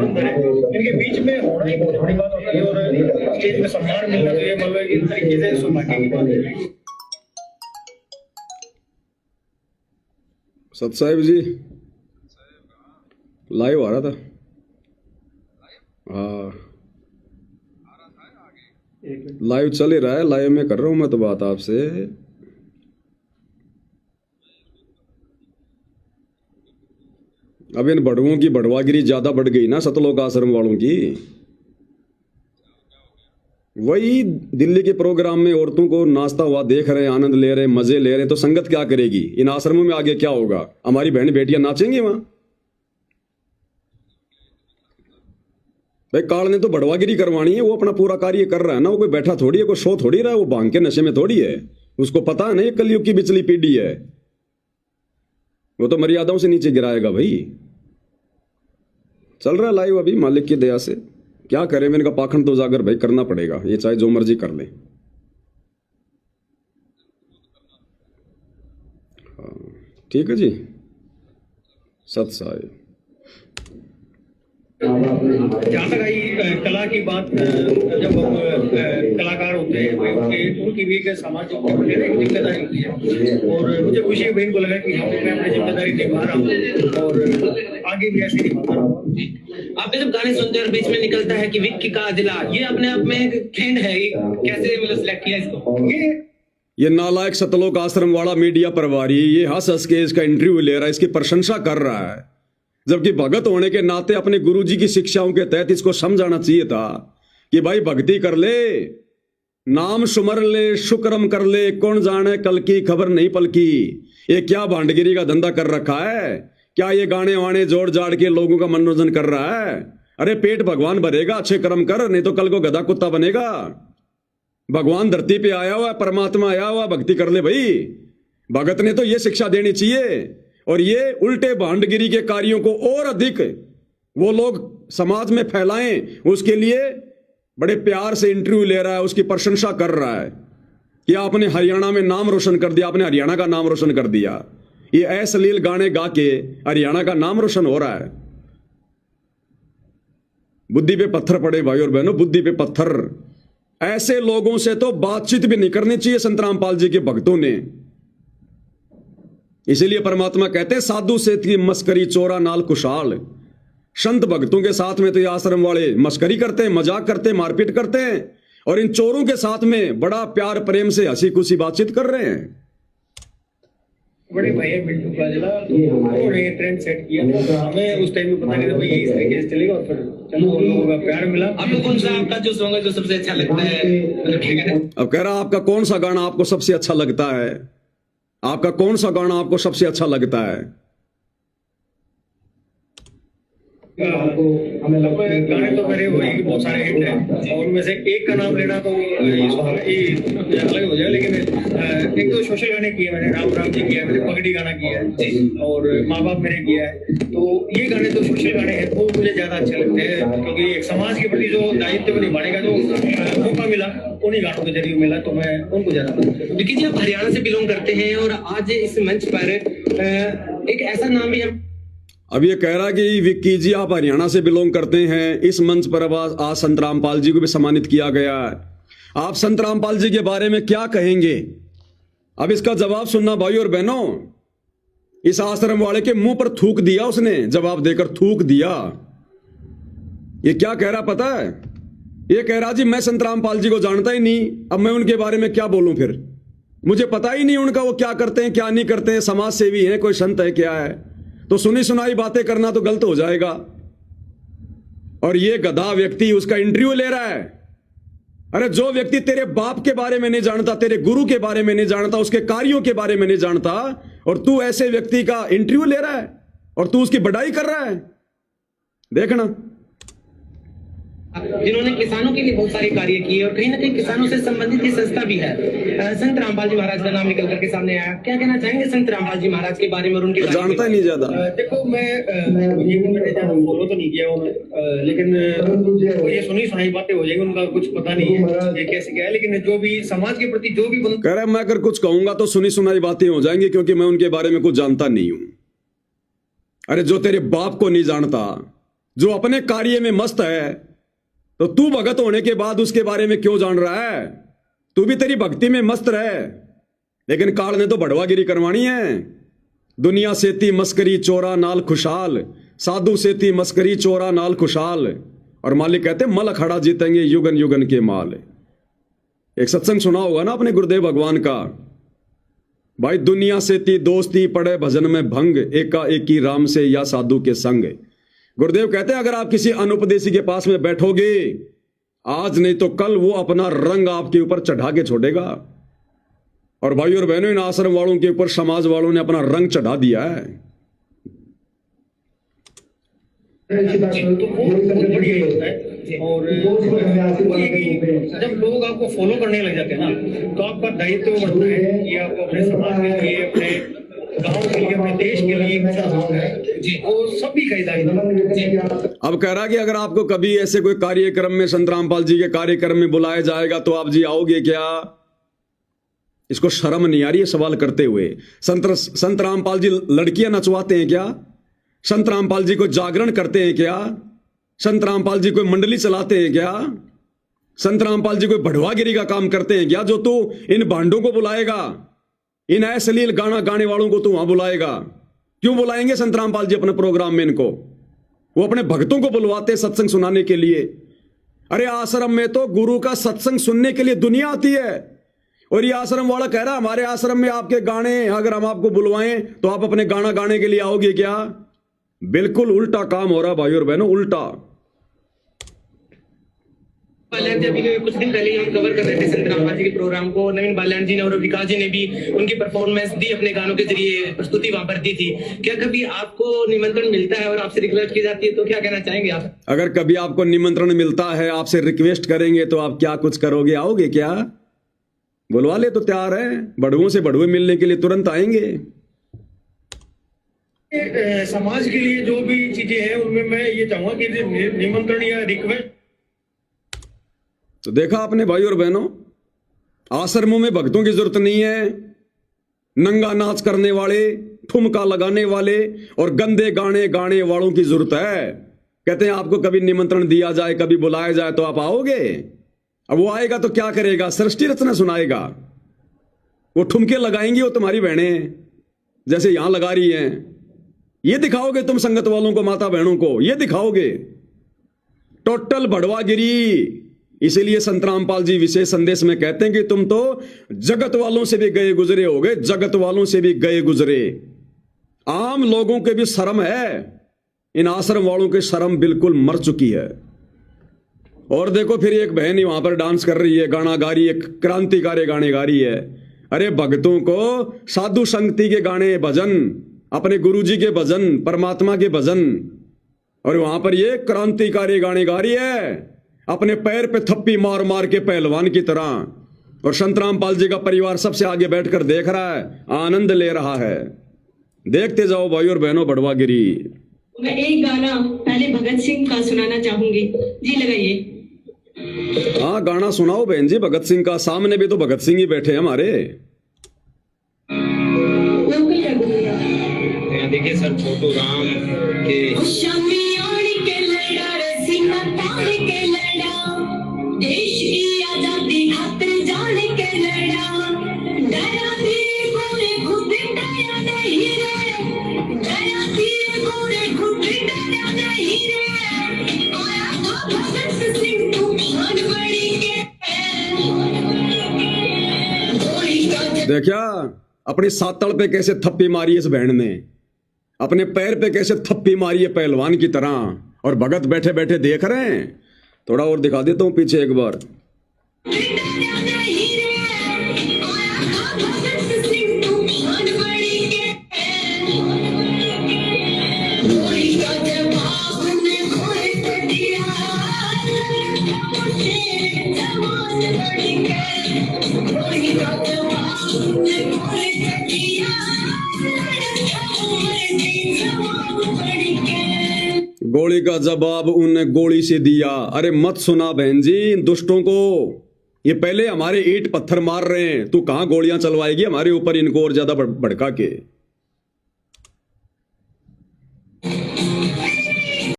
अंदर है, इनके बीच में होना ही बहुत बड़ी बात होती है और स्टेज में सम्मान मिलना तो ये मतलब एक तरीके से सौभाग्य की बात है। सत साहिब जी लाइव आ रहा था। हाँ लाइव चल ही रहा है, लाइव में कर रहा हूं मैं तो बात आपसे। अब इन बड़ुओं की बड़वागिरी ज्यादा बढ़ गई ना सतलोक आश्रम वालों की। वही दिल्ली के प्रोग्राम में औरतों को नाचता हुआ देख रहे हैं, आनंद ले रहे हैं, मजे ले रहे हैं, तो संगत क्या करेगी? इन आश्रमों में आगे क्या होगा? हमारी बहन बेटियां नाचेंगी वहां? भाई काल ने तो बड़वागिरी करवानी है, वो अपना पूरा कार्य कर रहा है ना, वो कोई बैठा थोड़ी है, कोई शो थोड़ी रहा है, वो भांग के नशे में थोड़ी है। उसको पता है ना ये कलयुग की बिचली पीढ़ी है, वो तो मर्यादाओं से नीचे गिराएगा भाई। चल रहा है लाइव अभी मालिक की दया से। क्या करें, मैंने कहा पाखंड तो उजागर भाई करना पड़ेगा, ये चाहे जो मर्जी कर ले। हाँ ठीक है जी, सत साहिब। जहाँ तक आई कला की बात, जब हम कलाकार होते हैं उनकी भी एक सामाजिक जिम्मेदारी होती है और मुझे खुशी है बहन को लगा कि मैं अपनी जिम्मेदारी निभा रहा हूँ और आगे भी ऐसे निभाता रहूँगा। आपने जब गाने सुनते हैं और बीच में निकलता है कि विक्की का दिला, ये अपने आप में एक ट्रेंड है, कैसे मतलब सिलेक्ट किया इसको? ये नालायक सतलोक आश्रम वाला मीडिया प्रभारी ये हंस हंस के इसका इंटरव्यू ले रहा है, इसकी प्रशंसा कर रहा है, जबकि भगत होने के नाते अपने गुरुजी की शिक्षाओं के तहत इसको समझाना चाहिए था कि भाई भक्ति कर ले, नाम सुमर ले, शुक्रम कर ले, कौन जाने कल की खबर नहीं पलकी। ये क्या भांडगिरी का धंधा कर रखा है? क्या ये गाने वाने जोड़ जाड़ के लोगों का मनोरंजन कर रहा है? अरे पेट भगवान भरेगा, अच्छे कर्म कर, नहीं तो कल को गधा कुत्ता बनेगा। भगवान धरती पे आया हुआ, परमात्मा आया हुआ, भक्ति कर ले भाई। भगत ने तो ये शिक्षा देनी चाहिए, और ये उल्टे भांडगिरी के कार्यों को और अधिक वो लोग समाज में फैलाएं, उसके लिए बड़े प्यार से इंटरव्यू ले रहा है, उसकी प्रशंसा कर रहा है कि आपने हरियाणा में नाम रोशन कर दिया, आपने हरियाणा का नाम रोशन कर दिया। ये अश्लील गाने गा के हरियाणा का नाम रोशन हो रहा है। बुद्धि पे पत्थर पड़े भाई और बहनों, बुद्धि पे पत्थर। ऐसे लोगों से तो बातचीत भी नहीं करनी चाहिए संत रामपाल जी के भक्तों ने। इसीलिए परमात्मा कहते हैं साधु से थी मस्करी चोरा नाल कुशाल। संत भक्तों के साथ में तो ये आश्रम वाले मस्करी करते हैं, मजाक करते हैं, मारपीट करते हैं, और इन चोरों के साथ में बड़ा प्यार प्रेम से हंसी खुशी बातचीत कर रहे हैं। बड़े भैया बिल्टू काजला तो उन्होंने ये ट्रेंड सेट किया, हमें उस टाइम में पता नहीं था भाई इस तरीके से चलेगा, और फिर चलो उन लोगों का प्यार मिला। आपको कौन सा आपका जो सॉन्ग है जो सबसे अच्छा लगता है? अब कह रहा आपका कौन सा गाना आपको सबसे अच्छा लगता है? आपका कौन सा गाना आपको सबसे अच्छा लगता है? गाने तो मेरे वही बहुत सारे हिट हैं, और उनमें से एक का नाम लेना तो ये अलग हो जाए, लेकिन एक तो सोशल गाने किए मैंने, राम राम जी किया है, मैंने पगड़ी गाना किया है, और माँ बाप मेरे किया है। तो ये गाने तो सोशल गाने हैं, वो मुझे ज्यादा अच्छे लगते हैं, क्योंकि एक समाज के प्रति जो दायित्व निभाने का जो मौका मिला उन्हीं गानों के जरिए मिला, तो मैं उनको ज्यादा पसंद करता हूं। देखिए जी, आप हरियाणा से बिलोंग करते हैं और आज इस मंच पर एक ऐसा नाम भी है। अब ये कह रहा कि विक्की जी आप हरियाणा से बिलोंग करते हैं, इस मंच पर अब आज संत रामपाल जी को भी सम्मानित किया गया है। आप संत रामपाल जी के बारे में क्या कहेंगे? अब इसका जवाब सुनना भाई और बहनों। इस आश्रम वाले के मुंह पर थूक दिया उसने, जवाब देकर थूक दिया। ये क्या कह रहा पता है? ये कह रहा जी मैं संत रामपाल जी को जानता ही नहीं, अब मैं उनके बारे में क्या बोलूं, फिर मुझे पता ही नहीं उनका वो क्या करते हैं क्या नहीं करते हैं, समाज सेवी है कोई संत है क्या है, तो सुनी सुनाई बातें करना तो गलत हो जाएगा। और ये गधा व्यक्ति उसका इंटरव्यू ले रहा है। अरे जो व्यक्ति तेरे बाप के बारे में नहीं जानता, तेरे गुरु के बारे में नहीं जानता, उसके कार्यों के बारे में नहीं जानता, और तू ऐसे व्यक्ति का इंटरव्यू ले रहा है और तू उसकी बड़ाई कर रहा है, देखना। जिन्होंने किसानों के लिए बहुत सारे कार्य किए और कहीं ना कहीं किसानों से संबंधित ये संस्था भी है। संत रामपाल जी महाराज का नाम निकल करके सामने आया, क्या कहना चाहेंगे संत रामपाल जी महाराज के बारे में और उनके जानता ही नहीं ज्यादा। देखो मैं ये मैंने ज्यादा फॉलो तो नहीं किया उन्हें, लेकिन ये सुनी सुनाई बातें हो जाएगी, उनका कुछ पता नहीं है ये कैसे क्या है, लेकिन जो भी समाज के प्रति जो भी कह रहा है मैं अगर कुछ कहूंगा तो सुनी सुनाई बातें हो जाएंगी, क्योंकि मैं उनके बारे में कुछ जानता नहीं हूं। अरे जो तेरे बाप को नहीं जानता, जो अपने कार्य में मस्त है, तो तू भगत होने के बाद उसके बारे में क्यों जान रहा है? तू भी तेरी भक्ति में मस्त रहे, लेकिन काल ने तो बढ़वागिरी करवानी है। दुनिया से थी मस्करी चोरा नाल खुशहाल, साधु से थी मस्करी चोरा नाल खुशहाल, और मालिक कहते मल अखाड़ा जीतेंगे युगन युगन के माल। एक सत्संग सुना होगा ना अपने गुरुदेव भगवान का, भाई दुनिया से थी दोस्ती पड़े भजन में भंग, एका एकी राम से या साधु के संग। गुरुदेव कहते हैं अगर आप किसी अनुपदेशी के पास में बैठोगे, आज नहीं तो कल वो अपना रंग आपके ऊपर चढ़ा के छोड़ेगा। और भाई और बहनों, इन आश्रम वालों के ऊपर समाज वालों ने अपना रंग चढ़ा दिया है। तो वो बहुत बढ़िया होता है। और जब लोग आपको फॉलो करने लग जाते हैं ना, तो आपका दायित्व बढ़ता है कि आपको अपने समाज के लिए, अपने गांव के लिए, अपने देश के लिए कुछ करना है जी, वो सभी का ही दायित्व। अब कह रहा कि अगर आपको कभी ऐसे कोई कार्यक्रम में, संत रामपाल जी के कार्यक्रम में बुलाया जाएगा तो आप जी आओगे क्या? इसको शर्म नहीं आ रही है सवाल करते हुए? संत रामपाल जी लड़कियां नचवाते हैं क्या? संत रामपाल जी को जागरण करते हैं क्या? संत रामपाल जी कोई मंडली चलाते हैं क्या? संत रामपाल जी कोई बढ़वागिरी का काम करते हैं क्या? जो तू इन भांडों को बुलाएगा, इन अश्लील गाना गाने वालों को तू वहां बुलाएगा? क्यों बुलाएंगे संत रामपाल जी अपने प्रोग्राम में इनको? वो अपने भक्तों को बुलवाते सत्संग सुनाने के लिए। अरे आश्रम में तो गुरु का सत्संग सुनने के लिए दुनिया आती है, और ये आश्रम वाला कह रहा है हमारे आश्रम में आपके गाने अगर हम आपको बुलवाएं तो आप अपने गाना गाने के लिए आओगे क्या? बिल्कुल उल्टा काम हो रहा भाई और बहनों, उल्टा। बाल्यान जी अभी कुछ दिन पहले ही हम कवर कर रहे थे संत रामपाल जी के प्रोग्राम को। नवीन बाल्यान जी ने और विकास जी ने भी उनकी परफॉर्मेंस दी, अपने गानों के जरिए प्रस्तुति वहां पर दी थी। क्या कभी आपको निमंत्रण मिलता है और आपसे रिक्वेस्ट की जाती है तो क्या कहना चाहेंगे आप? अगर कभी आपको निमंत्रण मिलता है, आपसे रिक्वेस्ट करेंगे तो आप क्या कुछ करोगे? आओगे क्या? बुलवा ले तो तैयार है, बड़ुओं से बड़ुए मिलने के लिए तुरंत आएंगे। समाज के लिए जो भी चीजें हैं उनमें मैं ये चाहूंगा कि निमंत्रण या रिक्वेस्ट। तो देखा आपने भाई और बहनों, आश्रमों में भक्तों की जरूरत नहीं है। नंगा नाच करने वाले, ठुमका लगाने वाले और गंदे गाने गाने वालों की जरूरत है। कहते हैं आपको कभी निमंत्रण दिया जाए, कभी बुलाया जाए तो आप आओगे? अब वो आएगा तो क्या करेगा? सृष्टि रचना सुनाएगा। वो ठुमके लगाएंगी वो तुम्हारी बहनें, जैसे यहां लगा रही हैं। ये दिखाओगे तुम संगत वालों को, माता बहनों को ये दिखाओगे? टोटल बढ़वागिरी। इसीलिए संत रामपाल जी विशेष संदेश में कहते हैं कि तुम तो जगत वालों से भी गए गुजरे होगे, जगत वालों से भी गए गुजरे। आम लोगों के भी शर्म है, इन आश्रम वालों की शर्म बिल्कुल मर चुकी है। और देखो फिर एक बहन ही वहां पर डांस कर रही है, गाना गा रही है, क्रांतिकारी गाने गा रही है। अरे भक्तों को साधु संगति के गाने, भजन, अपने गुरुजी के भजन, परमात्मा के भजन, और वहां पर ये क्रांतिकारी गाने गा रही है, अपने पैर पे थप्पी मार मार के पहलवान की तरह। और संत रामपाल जी का परिवार सबसे आगे बैठकर देख रहा है, आनंद ले रहा है। देखते जाओ भाई और बहनों बढ़वागिरी। मैं एक गाना पहले भगत सिंह का सुनाना चाहूंगी जी, लगाइए। हाँ गाना सुनाओ बहन जी भगत सिंह का। सामने भी तो भगत सिंह ही बैठे हैं हमारे। लोकल कर दूंगा। देखिए सर, छोटू राम के देश की आजादी खातिर जान के लड़ा, डरा दिए गोरे खुद डरा नहीं रे, डरा दिए गोरे खुद डरा नहीं रे, आया था भगत सिंह तूफान बड़ी के। देखा अपनी सातड़ पे कैसे थप्पी मारी इस बहन ने, अपने पैर पे कैसे थप्पी मारी है पहलवान की तरह, और भगत बैठे बैठे देख रहे हैं। थोड़ा और दिखा देता हूं पीछे एक बार। गोली का जवाब उनने गोली से दिया। अरे मत सुना बहन जी इन दुष्टों को, ये पहले हमारे ईंट पत्थर मार रहे हैं, तू कहां गोलियां चलवाएगी हमारे ऊपर इनको और ज्यादा भड़का के।